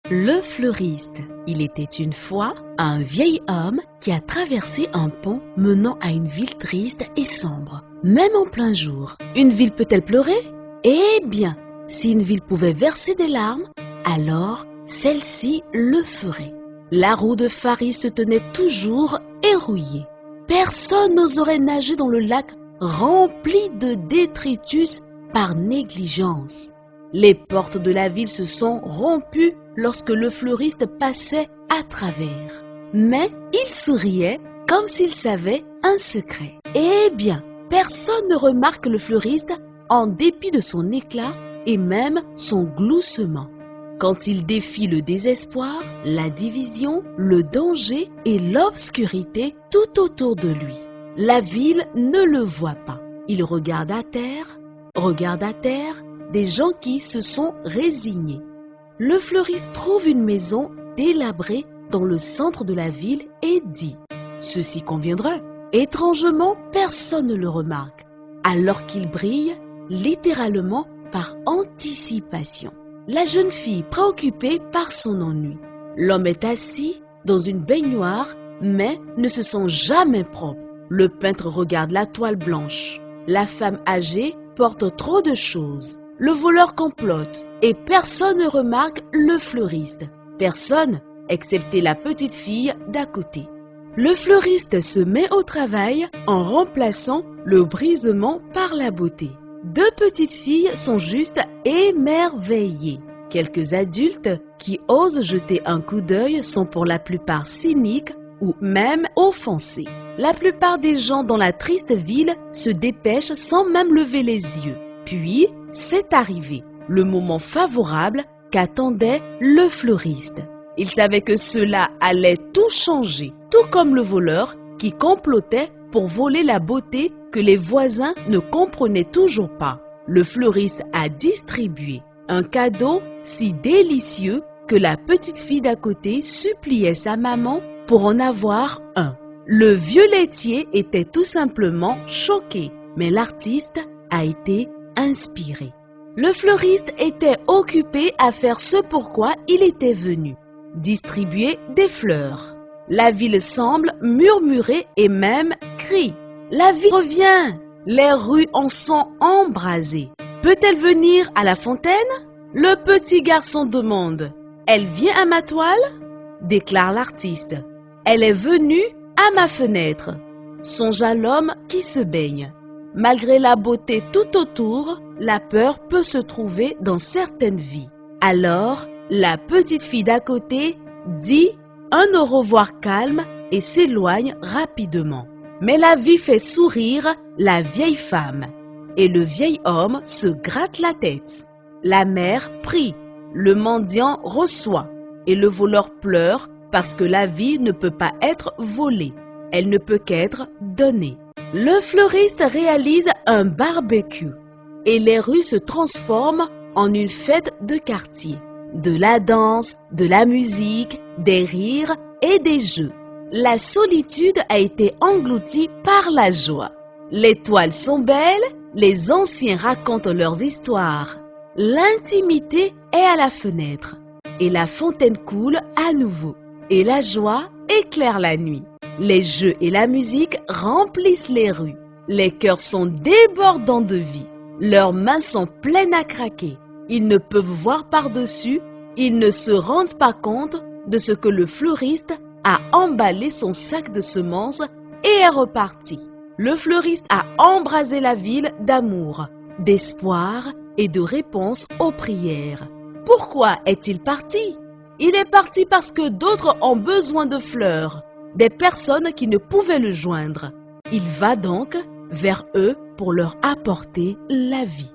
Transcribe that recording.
Le fleuriste. Il était une fois un vieil homme qui a traversé un pont menant à une ville triste et sombre. Même en plein jour, une ville peut-elle pleurer? Eh bien, si une ville pouvait verser des larmes, alors celle-ci le ferait. La roue de Faris se tenait toujours érouillée. Personne n'oserait nager dans le lac rempli de détritus par négligence. Les portes de la ville se sont rompues lorsque le fleuriste passait à travers. Mais il souriait comme s'il savait un secret. Eh bien, personne ne remarque le fleuriste en dépit de son éclat et même son gloussement. Quand il défie le désespoir, la division, le danger et l'obscurité tout autour de lui. La ville ne le voit pas. Il regarde à terre, des gens qui se sont résignés. Le fleuriste trouve une maison délabrée dans le centre de la ville et dit « Ceci conviendrait ». Étrangement, personne ne le remarque, alors qu'il brille littéralement par anticipation. La jeune fille préoccupée par son ennui. L'homme est assis dans une baignoire, mais ne se sent jamais propre. Le peintre regarde la toile blanche. La femme âgée porte trop de choses. Le voleur complote et personne ne remarque le fleuriste. Personne, excepté la petite fille d'à côté. Le fleuriste se met au travail en remplaçant le brisement par la beauté. Deux petites filles sont juste émerveillées. Quelques adultes qui osent jeter un coup d'œil sont pour la plupart cyniques ou même offensés. La plupart des gens dans la triste ville se dépêchent sans même lever les yeux. Puis, c'est arrivé, le moment favorable qu'attendait le fleuriste. Il savait que cela allait tout changer, tout comme le voleur qui complotait pour voler la beauté que les voisins ne comprenaient toujours pas. Le fleuriste a distribué un cadeau si délicieux que la petite fille d'à côté suppliait sa maman pour en avoir un. Le vieux laitier était tout simplement choqué, mais l'artiste a été inspiré. Le fleuriste était occupé à faire ce pourquoi il était venu, distribuer des fleurs. La ville semble murmurer et même crie. La vie revient, les rues en sont embrasées. Peut-elle venir à la fontaine? Le petit garçon demande. Elle vient à ma toile? Déclare l'artiste. Elle est venue à ma fenêtre. Songe à l'homme qui se baigne. Malgré la beauté tout autour, la peur peut se trouver dans certaines vies. Alors, la petite fille d'à côté dit un au revoir calme et s'éloigne rapidement. Mais la vie fait sourire la vieille femme et le vieil homme se gratte la tête. La mère prie, le mendiant reçoit et le voleur pleure parce que la vie ne peut pas être volée, elle ne peut qu'être donnée. Le fleuriste réalise un barbecue et les rues se transforment en une fête de quartier. De la danse, de la musique, des rires et des jeux. La solitude a été engloutie par la joie. Les toiles sont belles, les anciens racontent leurs histoires. L'intimité est à la fenêtre et la fontaine coule à nouveau. Et la joie éclaire la nuit. Les jeux et la musique remplissent les rues. Les cœurs sont débordants de vie. Leurs mains sont pleines à craquer. Ils ne peuvent voir par-dessus. Ils ne se rendent pas compte de ce que le fleuriste a emballé son sac de semences et est reparti. Le fleuriste a embrasé la ville d'amour, d'espoir et de réponse aux prières. Pourquoi est-il parti? Il est parti parce que d'autres ont besoin de fleurs, des personnes qui ne pouvaient le joindre. Il va donc vers eux pour leur apporter la vie.